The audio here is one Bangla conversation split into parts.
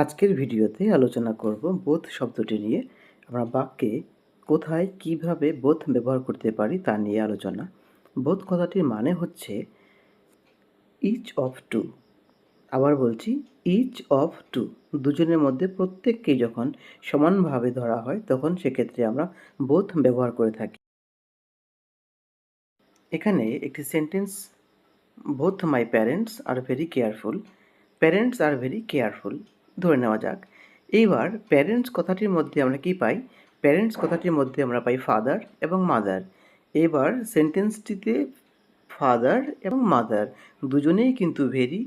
আজকের ভিডিওতে আলোচনা করব বোথ শব্দটি নিয়ে। আমরা বাক্যে কোথায় কিভাবে বোথ ব্যবহার করতে পারি তা নিয়ে আলোচনা। বোথ কথাটির মানে হচ্ছে ইচ অফ টু। আবার বলছি, ইচ অফ টু, দুজনের মধ্যে প্রত্যেককেই যখন সমানভাবে ধরা হয় তখন সেক্ষেত্রে আমরা বোথ ব্যবহার করে থাকি। এখানে একটি sentence, both my parents are very careful. Parents are very careful ধরে নেওয়া যাক। এইবার প্যারেন্টস কথাটির মধ্যে আমরা কি পাই? প্যারেন্টস কথাটির মধ্যে আমরা পাই ফাদার এবং মাদার। এবার সেন্টেন্সটিতে ফাদার এবং মাদার দুজনেই কিন্তু ভেরি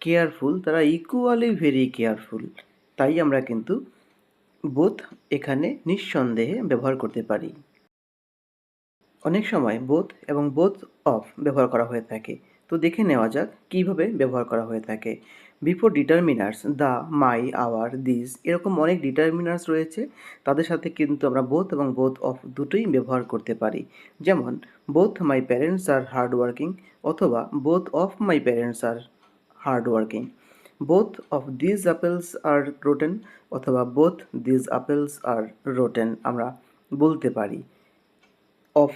কেয়ারফুল, তারা ইকুয়ালি ভেরি কেয়ারফুল। তাই আমরা কিন্তু বোথ এখানে নিঃসন্দেহে ব্যবহার করতে পারি। অনেক সময় বোথ এবং বোথ অফ ব্যবহার করা হয়ে থাকে। তো দেখে নেওয়া যাক কীভাবে ব্যবহার করা হয়ে থাকে। Before determiners the, my, our, this, এরকম অনেক ডিটারমিনার্স রয়েছে। তাদের সাথে কিন্তু আমরা বোথ এবং বোথ অফ দুটোই ব্যবহার করতে পারি। যেমন both my parents are hard working, অথবা both of my parents are hard working. Both of this apples are rotten, অথবা both this apples are rotten আমরা বলতে পারি। অফ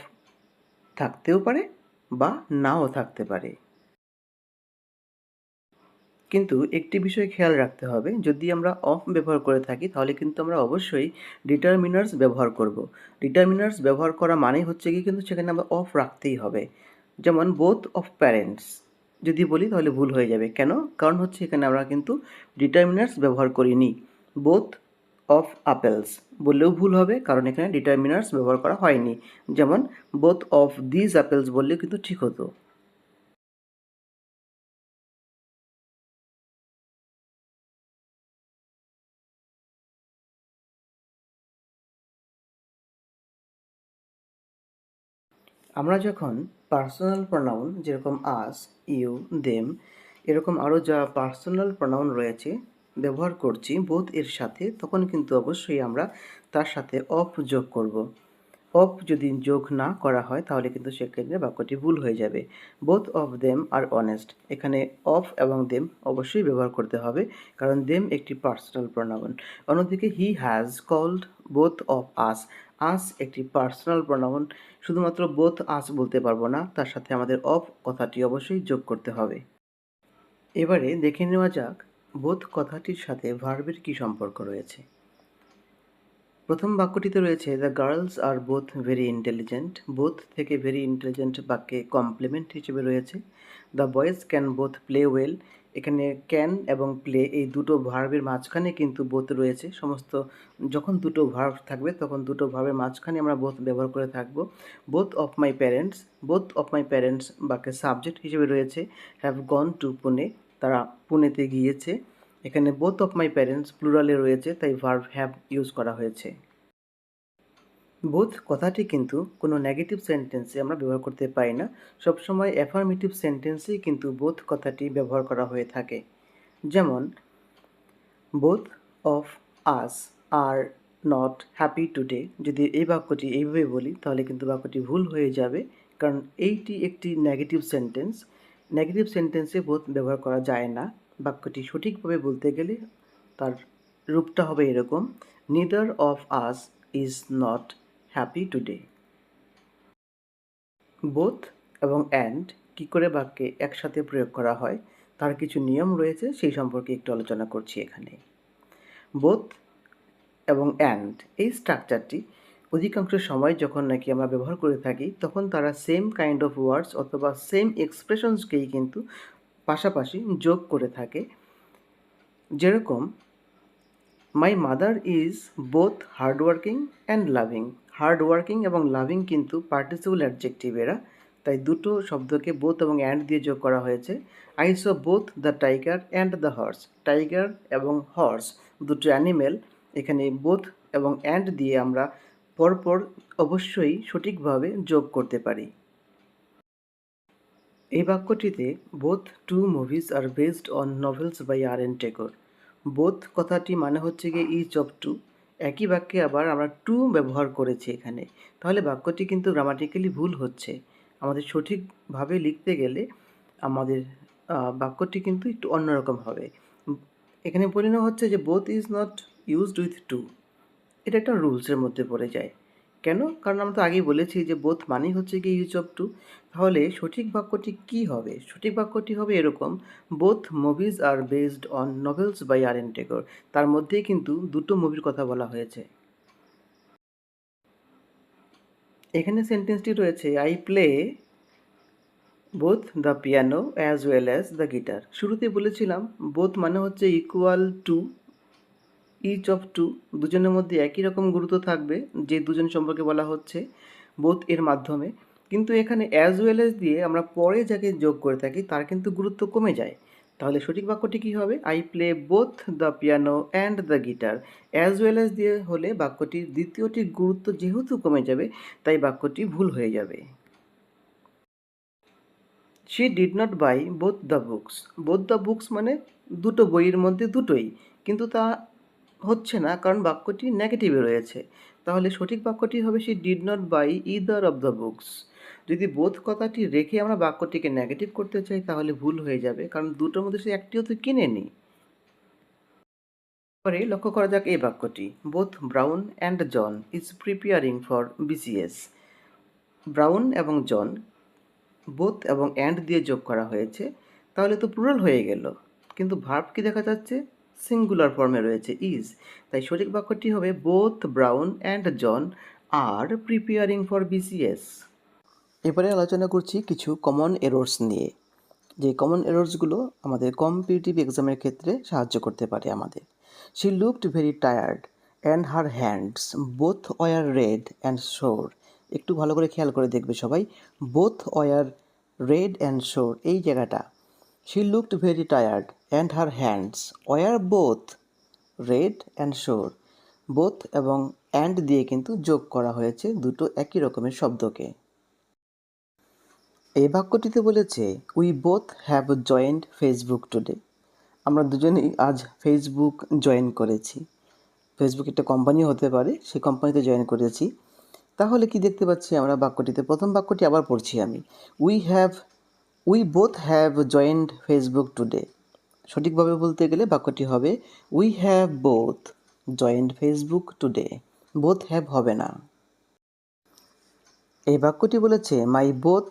থাকতেও পারে বা নাও থাকতে পারে। কিন্তু একটি বিষয় খেয়াল রাখতে হবে, যদি আমরা অফ ব্যবহার করে থাকি তাহলে কিন্তু আমরা অবশ্যই ডিটারমিনার্স ব্যবহার করব। ডিটারমিনার্স ব্যবহার করা মানেই হচ্ছে কি, কিন্তু সেখানে আমরা অফ রাখতেই হবে। যেমন বোথ অফ প্যারেন্টস যদি বলি তাহলে ভুল হয়ে যাবে। কেন? কারণ হচ্ছে এখানে আমরা কিন্তু ডিটারমিনার্স ব্যবহার করিনি। বোথ অফ আপেলস বললেও ভুল হবে, কারণ এখানে ডিটারমিনার্স ব্যবহার করা হয়নি। যেমন বোথ অফ দিস অ্যাপেলস বললেও কিন্তু ঠিক হতো। আমরা যখন পার্সোনাল প্রোনাউন যেরকম আস, ইউ, দেম, এরকম আরও যা পার্সোনাল প্রোনাউন রয়েছে ব্যবহার করছি বোথ এর সাথে, তখন কিন্তু অবশ্যই আমরা তার সাথে অফ যোগ করব। অফ যদি যোগ না করা হয় তাহলে কিন্তু সেক্ষেত্রে বাক্যটি ভুল হয়ে যাবে। Both of them are honest, এখানে অফ এবং দেম অবশ্যই ব্যবহার করতে হবে, কারণ দেম একটি পার্সোনাল প্রোনাউন। অন্যদিকে he has called both of us, us একটি পার্সোনাল প্রোনাউন, শুধুমাত্র বোথ আস বলতে পারবো না, তার সাথে আমাদের অফ কথাটি অবশ্যই যোগ করতে হবে। এবারে দেখে নেওয়া যাক বোথ কথাটির সাথে ভার্বের কী সম্পর্ক রয়েছে। প্রথম বাক্যটিতে রয়েছে the girls are both very intelligent. Both থেকে ভেরি ইন্টেলিজেন্ট বাক্যে কমপ্লিমেন্ট হিসেবে রয়েছে। The boys can both play well, এখানে ক্যান এবং প্লে এই দুটো ভার্বের মাঝখানে কিন্তু বোথ রয়েছে। সমস্ত যখন দুটো ভার্ব থাকবে তখন দুটো ভার্বের মাঝখানে আমরা বোথ ব্যবহার করে থাকব। Both of my parents, both of my parents বাক্যে সাবজেক্ট হিসেবে রয়েছে হ্যাভ গন টু পুনে, তারা পুনেতে গিয়েছে। এখানে বোথ অফ মাই প্যারেন্টস প্লুরালে রয়েছে, তাই ভার্ব হ্যাভ ইউজ করা হয়েছে। বোথ কথাটি কিন্তু কোনো নেগেটিভ সেন্টেন্সে আমরা ব্যবহার করতে পারি না। সবসময় অ্যাফার্মেটিভ সেন্টেন্সেই কিন্তু বোথ কথাটি ব্যবহার করা হয়ে থাকে। যেমন both of us are not happy today, যদি এই বাক্যটি এইভাবে বলি তাহলে কিন্তু বাক্যটি ভুল হয়ে যাবে, কারণ এইটি একটি নেগেটিভ সেন্টেন্স। নেগেটিভ সেন্টেন্সে বোথ ব্যবহার করা যায় না। বাক্যটি সঠিকভাবে বলতে গেলে তার রূপটা হবে এরকম: neither of us is not happy today. Both এবং অ্যান্ড কী করে বাক্যে একসাথে প্রয়োগ করা হয় তার কিছু নিয়ম রয়েছে, সেই সম্পর্কে একটু আলোচনা করছি এখানে। বোথ এবং অ্যান্ড এই স্ট্রাকচারটি অধিকাংশ সময় যখন নাকি আমরা ব্যবহার করে থাকি তখন তারা সেম কাইন্ড অফ ওয়ার্ডস অথবা সেম এক্সপ্রেশনসকেই কিন্তু পাশাপাশি যোগ করে থাকে। যেরকম my mother is both hardworking and loving. Hardworking এবং লাভিং কিন্তু পার্টিসিপল অ্যাডজেক্টিভ এরা, তাই দুটো শব্দকে বোথ এবং অ্যান্ড দিয়ে যোগ করা হয়েছে। I saw both the tiger and the horse, tiger এবং হর্স দুটো অ্যানিমেল, এখানে বোথ এবং অ্যান্ড দিয়ে আমরা পরপর অবশ্যই সঠিকভাবে যোগ করতে পারি। এই বাক্যটিতে both two movies are based on novels by R N. Tagore. Both কথাটি মানে হচ্ছে গিয়ে ইচ অফ টু, একই বাক্যে আবার আমরা টু ব্যবহার করেছি এখানে, তাহলে বাক্যটি কিন্তু গ্রামাটিক্যালি ভুল হচ্ছে। আমাদের সঠিকভাবে লিখতে গেলে আমাদের বাক্যটি কিন্তু একটু অন্যরকম হবে। এখানে বলে নেওয়া হচ্ছে যে both is not used with two. এটা একটা রুলসের মধ্যে পড়ে যায়। কেন? কারণ আমরা তো আগেই বলেছি যে বোথ মানেই হচ্ছে কি ইউজ অফ টু। তাহলে সঠিক বাক্যটি কি হবে? সঠিক বাক্যটি হবে এরকম, both movies are based on novels by R N Tagore. তার মধ্যেই কিন্তু দুটো মুভির কথা বলা হয়েছে। এখানে সেন্টেন্সটি রয়েছে I play both the piano as well as the guitar. শুরুতেই বলেছিলাম বোথ মানে হচ্ছে equal to, each of two, দুজনের মধ্যে একই রকম গুরুত্ব থাকবে যে দুজন সম্পর্কে বলা হচ্ছে বোথ এর মাধ্যমে। কিন্তু এখানে অ্যাজ ওয়েল অ্যাজ দিয়ে আমরা পরে যাকে যোগ করে থাকি তার কিন্তু গুরুত্ব কমে যায়। তাহলে সঠিক বাক্যটি কী হবে? I play both the piano and the guitar. As well as দিয়ে হলে বাক্যটির দ্বিতীয়টির গুরুত্ব যেহেতু কমে যাবে তাই বাক্যটি ভুল হয়ে যাবে। She did not buy both the books. Both the books মানে দুটো বইয়ের মধ্যে দুটোই, কিন্তু তা হচ্ছে না কারণ বাক্যটি নেগেটিভে রয়েছে। তাহলে সঠিক বাক্যটি হবে she did not buy either of the books. যদি বোথ কথাটি রেখে আমরা বাক্যটিকে নেগেটিভ করতে চাই তাহলে ভুল হয়ে যাবে, কারণ দুটোর মধ্যে সে একটিও তো কিনেনি। পরে লক্ষ্য করা যাক এই বাক্যটি, both Brown and John is preparing for BCS. Brown এবং জন, বোথ এবং অ্যান্ড দিয়ে যোগ করা হয়েছে, তাহলে তো প্লুরাল হয়ে গেল, কিন্তু ভার্ব কি দেখা যাচ্ছে? সিঙ্গুলার ফর্মে রয়েছে, ইজ। তাই সঠিক বাক্যটি হবে both Brown and John are preparing for BCS. এবারে আলোচনা করছি কিছু কমন এরর্স নিয়ে, যে কমন এরর্সগুলো আমাদের কম্পিটিটিভ এক্সামের ক্ষেত্রে সাহায্য করতে পারে আমাদের। She looked very tired and her hands both war red and শোর। একটু ভালো করে খেয়াল করে দেখবে সবাই, both war red and sore এই জায়গাটা। She looked very tired and her hands were both red and sore. Both এবং অ্যান্ড দিয়ে কিন্তু যোগ করা হয়েছে দুটো একই রকমের শব্দকে। এই বাক্যটিতে বলেছে we both have joined Facebook today. আমরা দুজনেই আজ ফেসবুক জয়েন করেছি। ফেসবুক একটা কোম্পানি হতে পারে, সেই কোম্পানিতে জয়েন করেছি। তাহলে কি দেখতে পাচ্ছি আমরা বাক্যটিতে? প্রথম বাক্যটি আবার পড়ছি আমি, we both have joined Facebook today. সঠিকভাবে বলতে গেলে বাক্যটি হবে we have both joined Facebook today. Both have হবে না। এই বাক্যটি বলেছে my both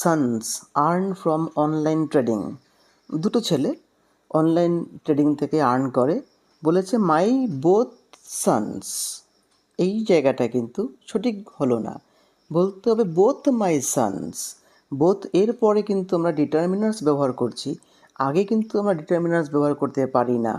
sons earn from online trading. দুটো ছেলে অনলাইন ট্রেডিং থেকে আর্ন করে, বলেছে মাই বোথ সন্স। এই জায়গাটা কিন্তু সঠিক হলো না, বলতে হবে বোথ মাই সন্স। বোথ এর পরে কিন্তু আমরা ডিটারমিনার্স ব্যবহার করছি, আগে কিন্তু আমরা ডিটারমিনার্স ব্যবহার করতে পারি না।